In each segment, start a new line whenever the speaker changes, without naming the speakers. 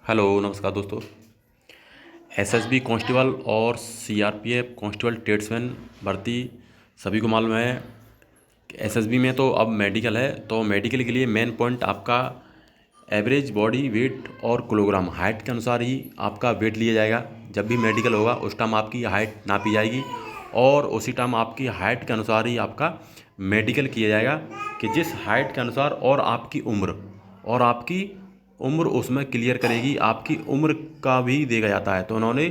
Hello नमस्कार दोस्तों। SSB constable और सीआरपीएफ कांस्टेबल ट्रेड्समैन भर्ती सभी को मालूम है। एसएसबी में तो अब मेडिकल है, तो मेडिकल के लिए मेन पॉइंट आपका एवरेज बॉडी वेट और किलोग्राम हाइट के अनुसार ही आपका वेट लिया जाएगा। जब भी मेडिकल होगा उस टाइम आपकी हाइट नापी जाएगी और उसी टाइम आपकी हाइट के अनुसार ही आपका मेडिकल किया जाएगा कि जिस हाइट के अनुसार और आपकी उम्र उसमें क्लियर करेगी। आपकी उम्र का भी देखा जाता है, तो उन्होंने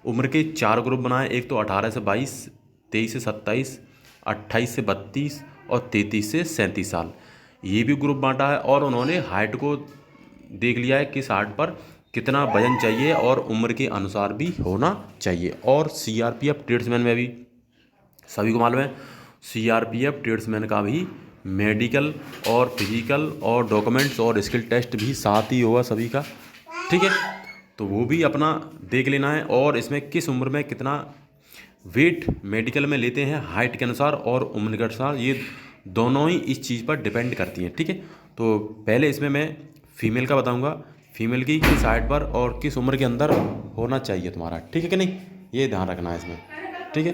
उम्र के 4 ग्रुप बनाए। एक तो 18 से 22, 23 से 27, 28 से 32 और 33 से 37 साल, ये भी ग्रुप बांटा है। और उन्होंने हाइट को देख लिया है किस हाइट पर कितना वजन चाहिए और उम्र के अनुसार भी होना चाहिए। और सीआरपीएफ ट्रेड्समैन में भी सभी को मालूम है, सीआरपीएफ ट्रेड्समैन का भी मेडिकल और फिजिकल और डॉक्यूमेंट्स और स्किल टेस्ट भी साथ ही होगा सभी का, ठीक है। तो वो भी अपना देख लेना है। और इसमें किस उम्र में कितना वेट मेडिकल में लेते हैं हाइट के अनुसार और उम्र के अनुसार, ये दोनों ही इस चीज़ पर डिपेंड करती हैं, ठीक है। तो पहले इसमें मैं फीमेल का बताऊंगा, फीमेल की किस हाइट पर और किस उम्र के अंदर होना चाहिए तुम्हारा, ठीक है कि नहीं, ये ध्यान रखना है इसमें, ठीक है।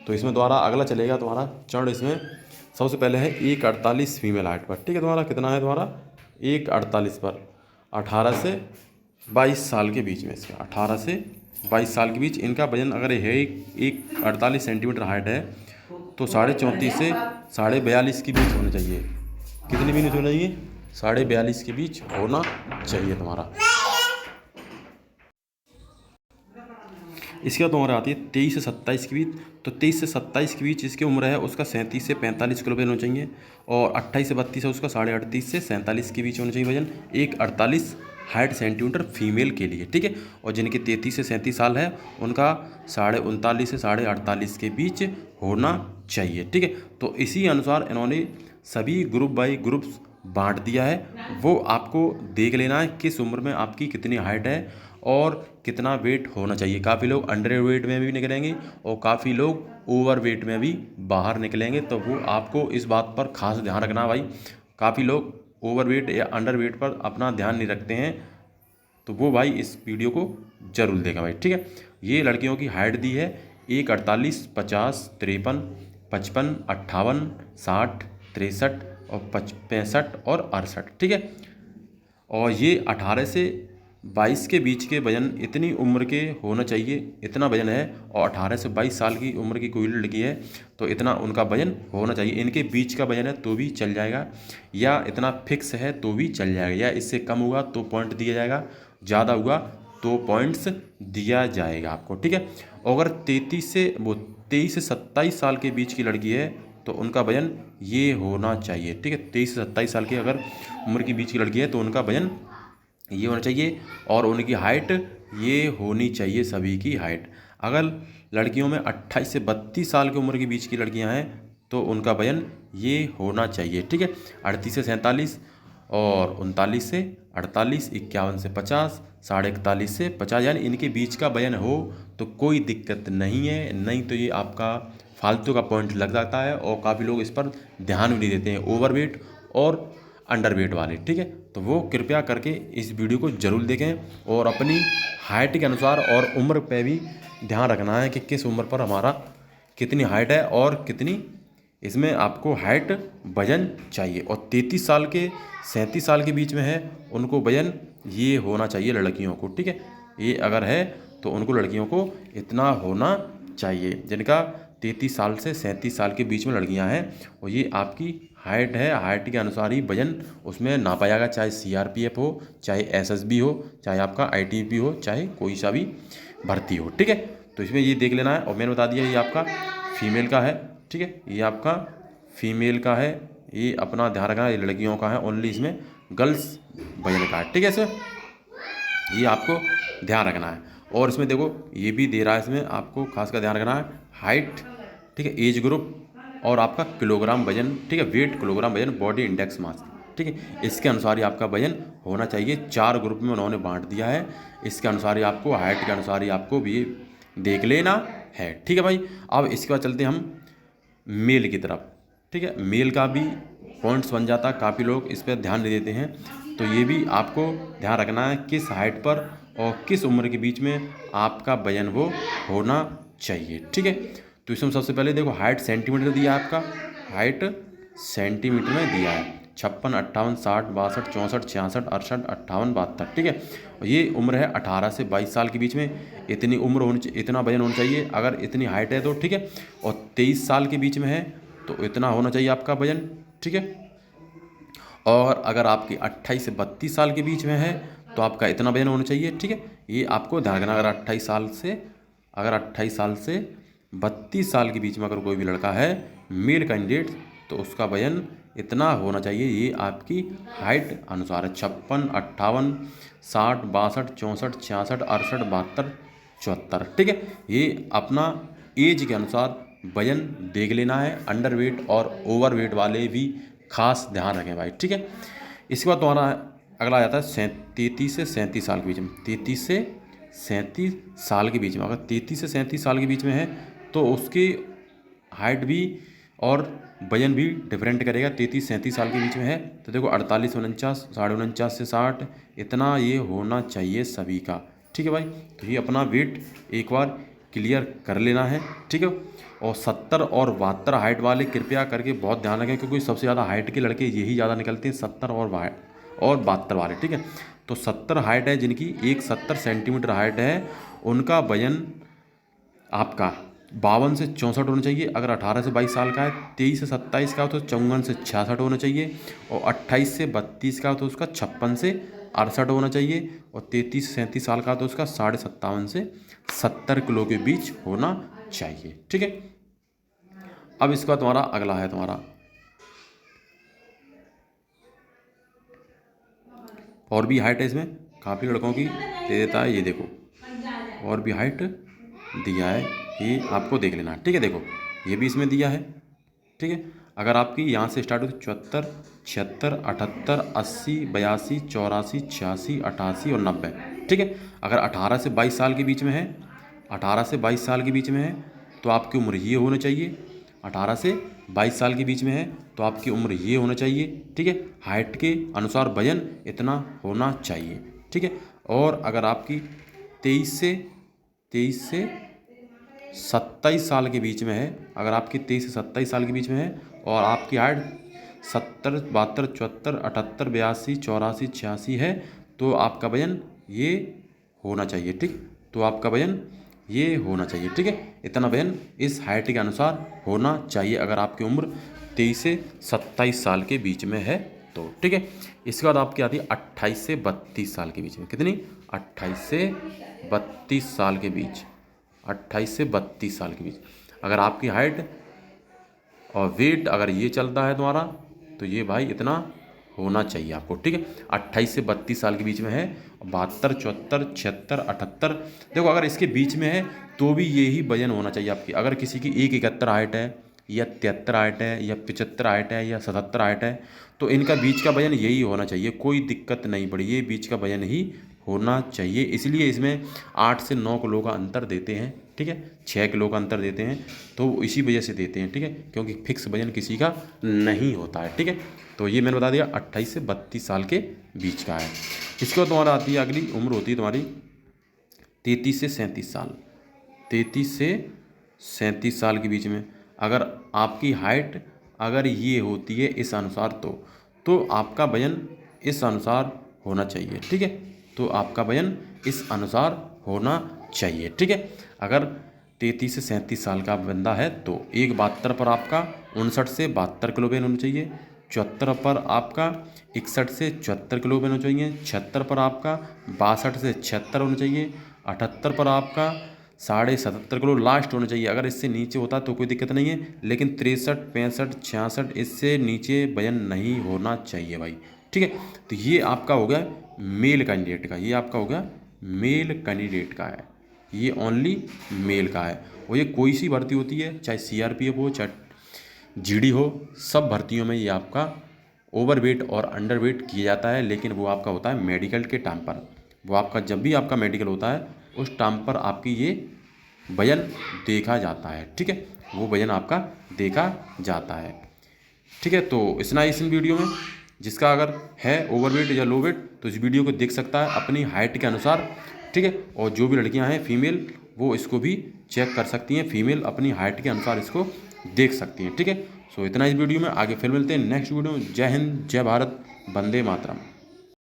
तो इसमें तुम्हारा अगला चलेगा तुम्हारा चरण। इसमें सबसे पहले है 1,48 फीमेल हाइट पर, ठीक है। तुम्हारा कितना है, तुम्हारा 1,48 पर 18 से 22 साल के बीच में, इसका 18 से 22 साल के बीच इनका वजन अगर है 1,48 सेंटीमीटर हाइट है तो 34.5 से 42.5 के बीच होना चाहिए। कितने बीच होना चाहिए, 42.5 के बीच होना चाहिए तुम्हारा। इसके बाद तुम्हारा आती है 23 से 27 के बीच। तो 23 से 27 के बीच इसकी उम्र है उसका 37 से 45 किलो वजन होना चाहिए। और 28 से 32 है उसका 38.5 से 47 के बीच होना चाहिए वजन। 1,48 हाइट सेंटीमीटर फीमेल के लिए, ठीक है। और जिनके 33 से 37 साल है उनका 39.5 से 48.5 के बीच होना चाहिए, ठीक है। तो इसी अनुसार इन्होंने सभी ग्रुप बाई ग्रुप्स बांट दिया है। वो आपको देख लेना है किस उम्र में आपकी कितनी हाइट है और कितना वेट होना चाहिए। काफ़ी लोग अंडर वेट में भी निकलेंगे और काफ़ी लोग ओवर वेट में भी बाहर निकलेंगे, तो वो आपको इस बात पर खास ध्यान रखना भाई। काफ़ी लोग ओवर वेट या अंडर वेट पर अपना ध्यान नहीं रखते हैं, तो वो भाई इस वीडियो को जरूर देखा भाई, ठीक है। ये लड़कियों की हाइट दी है 1,48, 50, 53, 55, 58, 60, 63 और 65 और 68, ठीक है। और ये 18 से 22 के बीच के वजन इतनी उम्र के होना चाहिए, इतना वजन है। और 18 से 22 साल की उम्र की कोई लड़की है तो इतना उनका वजन होना चाहिए। इनके बीच का वजन है तो भी चल जाएगा, या इतना फिक्स है तो भी चल जाएगा, या इससे कम हुआ तो पॉइंट दिया जाएगा, ज़्यादा हुआ तो पॉइंट्स दिया जाएगा आपको, ठीक है। अगर 23 से 27 साल के बीच की लड़की है तो उनका वजन ये होना चाहिए, ठीक है। 23 से 27 साल की अगर उम्र के बीच की लड़की है तो उनका वजन ये होना चाहिए और उनकी हाइट ये होनी चाहिए, सभी की हाइट। अगर लड़कियों में 28 से 32 साल की उम्र के बीच की लड़कियां हैं तो उनका वजन ये होना चाहिए, ठीक है। 38 से 47 और 39 से 48, 51 से 50, 41 से 50, यानी इनके बीच का वजन हो तो कोई दिक्कत नहीं है। नहीं तो ये आपका फालतू का पॉइंट लग जाता है और काफ़ी लोग इस पर ध्यान भी नहीं देते हैं, ओवरवेट और अंडरवेट वाले, ठीक है। तो वो कृपया करके इस वीडियो को ज़रूर देखें और अपनी हाइट के अनुसार और उम्र पे भी ध्यान रखना है कि किस उम्र पर हमारा कितनी हाइट है और कितनी इसमें आपको हाइट वजन चाहिए। और 33 साल के 37 साल के बीच में है उनको वजन ये होना चाहिए लड़कियों को, ठीक है। ये अगर है तो उनको लड़कियों को इतना होना चाहिए। जिनका 33 साल से 37 साल के बीच में लड़कियां हैं और ये आपकी हाइट है, हाइट के अनुसार ही वजन उसमें नापा जाएगा, चाहे सीआरपीएफ हो, चाहे एसएसबी हो, चाहे आपका आईटीबीपी हो, चाहे कोई सा भी भर्ती हो, ठीक है। तो इसमें ये देख लेना है। और मैंने बता दिया ये आपका फीमेल का है, ठीक है। ये आपका फीमेल का है, ये अपना ध्यान रखना, ये लड़कियों का है ओनली, इसमें गर्ल्स वजन का है, ठीक है। इसमें ये आपको ध्यान रखना है। और इसमें देखो ये भी दे रहा है, इसमें आपको खास का ध्यान रखना है हाइट, ठीक है, एज ग्रुप और आपका किलोग्राम वजन, ठीक है, वेट किलोग्राम वजन, बॉडी इंडेक्स मास, ठीक है। इसके अनुसार ही आपका वजन होना चाहिए। 4 ग्रुप में उन्होंने बांट दिया है, इसके अनुसार ही आपको हाइट के अनुसार ही आपको भी देख लेना है, ठीक है भाई। अब इसके बाद चलते हैं हम मेल की तरफ, ठीक है। मेल का भी पॉइंट्स बन जाता है। काफ़ी लोग इस पर ध्यान नहीं देते हैं, तो ये भी आपको ध्यान रखना है किस हाइट पर और किस उम्र के बीच में आपका वजन वो होना चाहिए। ठीक है, तो इसमें सबसे पहले देखो हाइट सेंटीमीटर दिया है आपका, हाइट सेंटीमीटर में दिया है 56, 58, 60, 62, 64, 66, 68, 58, 72। ठीक है, और ये उम्र है 18 से 22 साल के बीच में। इतनी उम्र होनी चाहिए, इतना वजन होना चाहिए अगर इतनी हाइट है तो। ठीक है, और 23 साल के बीच में है तो इतना होना चाहिए आपका वजन। ठीक है, और अगर आपकी 28 से 32 साल के बीच में है तो आपका इतना वजन होना चाहिए। ठीक है, ये आपको ध्यान रखना। अगर 28 साल से 32 साल के बीच में अगर कोई भी लड़का है मेल कैंडिडेट तो उसका वजन इतना होना चाहिए। ये आपकी हाइट अनुसार है 56, 58, 60, 62, 64, 66, 68, 72, 74। ठीक है, ये अपना एज के अनुसार वजन देख लेना है। अंडर वेट और ओवर वेट वाले भी खास ध्यान रखें भाई। ठीक है, इसके बाद तुम्हारा अगला आ जाता है 33 से 37 साल के बीच में। 33 से 37 साल के बीच में, अगर 33 से 37 साल के बीच में है तो उसकी हाइट भी और वजन भी डिफरेंट करेगा। 33-37 साल के बीच में है तो देखो 48, 49, 49.5 से 60 इतना ये होना चाहिए सभी का। ठीक है भाई, तो ये अपना वेट एक बार क्लियर कर लेना है। ठीक है, और 70 और 72 हाइट वाले कृपया करके बहुत ध्यान रखें, क्योंकि सबसे ज़्यादा हाइट के लड़के यही ज़्यादा निकलते हैं, 70 और 72 वाले। ठीक है, तो 70 हाइट है जिनकी, 170 सेंटीमीटर हाइट है, उनका वजन आपका 52 से 64 होना चाहिए। अगर 18 से 22 साल का है, 23 से 27 का हो तो 54 से 66 होना चाहिए, और 28 से 32 का हो तो उसका 56 से 68 होना चाहिए, और 33 से 37 साल का हो तो उसका 57.5 से 70 किलो के बीच होना चाहिए। ठीक है, अब इसका तुम्हारा अगला है तुम्हारा और भी हाइट है, इसमें काफ़ी लड़कों की दे देता है। ये देखो और भी हाइट दिया है, ये आपको देख लेना। ठीक है, देखो ये भी इसमें दिया है। ठीक है, अगर आपकी यहाँ से स्टार्ट हो तो 74, 76, 78, 80, 82, 84, 86, 88 और 90। ठीक है, अगर 18 से 22 साल के बीच में है, 18 से 22 साल के बीच में है तो आपकी उम्र ये होना चाहिए। 18 से 22 साल के बीच में है तो आपकी उम्र ये होना चाहिए। ठीक है, हाइट के अनुसार वजन इतना होना चाहिए। ठीक है, और अगर आपकी 23 से 27 साल के बीच में है, अगर आपकी 23 से 27 साल के बीच में है और आपकी हाइट 70, 72, 74, 78, 82, 84, 86 है तो आपका वजन ये होना चाहिए। ठीक, तो आपका वजन ये होना चाहिए। ठीक है, इतना वजन इस हाइट के अनुसार होना चाहिए अगर आपकी उम्र 23 से 27 साल के बीच में है तो। ठीक है, इसके बाद आपकी आती है 28 से 32 साल के बीच में। कितनी? 28 से 32 साल के बीच, 28 से 32 साल के बीच अगर आपकी हाइट और वेट अगर ये चलता है तुम्हारा तो ये भाई इतना होना चाहिए आपको। ठीक है, 28 से 32 साल के बीच में है, 72, 74, 76, 78। देखो अगर इसके बीच में है तो भी यही वजन होना चाहिए आपकी। अगर किसी की 171 हाइट है या 73 हाइट है या 75 हाइट है या 77 हाइट है तो इनका बीच का वजन यही होना चाहिए, कोई दिक्कत नहीं पड़ी, ये बीच का वजन ही होना चाहिए। इसलिए इसमें 8 से 9 किलो का अंतर देते हैं। ठीक है, 6 किलो का अंतर देते हैं तो इसी वजह से देते हैं। ठीक है, क्योंकि फिक्स वजन किसी का नहीं होता है। ठीक है, तो ये मैंने बता दिया 28 से 32 साल के बीच का है। इसके बाद तुम्हारा आती है अगली उम्र होती है तुम्हारी 33 से 37 साल। 33 से 37 साल के बीच में अगर आपकी हाइट अगर ये होती है इस अनुसार तो आपका वजन इस अनुसार होना चाहिए। ठीक है, तो आपका वजन इस अनुसार होना चाहिए। ठीक है, अगर 33 से 37 साल का बंदा है तो 172 पर आपका 59 से 72 किलो वजन होना चाहिए, 74 पर आपका 61 से 74 किलो वजन होना चाहिए, 76 पर आपका 62 से 76 होना चाहिए, 78 पर आपका 77.5 किलो लास्ट होना चाहिए। अगर इससे नीचे होता तो कोई दिक्कत नहीं है, लेकिन 63, 65, 66 इससे नीचे वजन नहीं होना चाहिए भाई। ठीक है, तो ये आपका हो गया मेल कैंडिडेट का, ये आपका हो गया मेल कैंडिडेट का है, ये ओनली मेल का है। और ये कोई सी भर्ती होती है, चाहे CRPF हो चाहे GD हो, सब भर्तियों में ये आपका ओवरवेट और अंडरवेट किया जाता है, लेकिन वो आपका होता है मेडिकल के टाइम पर। वो आपका जब भी आपका मेडिकल होता है उस टाइम पर आपकी ये वजन देखा जाता है। ठीक है, वो वजन आपका देखा जाता है। ठीक है, तो इतना इस वीडियो में, जिसका अगर है ओवरवेट या लो वेट तो इस वीडियो को देख सकता है अपनी हाइट के अनुसार। ठीक है, और जो भी लड़कियां हैं फीमेल वो इसको भी चेक कर सकती हैं, फीमेल अपनी हाइट के अनुसार इसको देख सकती हैं। ठीक है, सो इतना इस वीडियो में, आगे फिर मिलते हैं नेक्स्ट वीडियो में। जय हिंद, जय भारत, वंदे मातरम।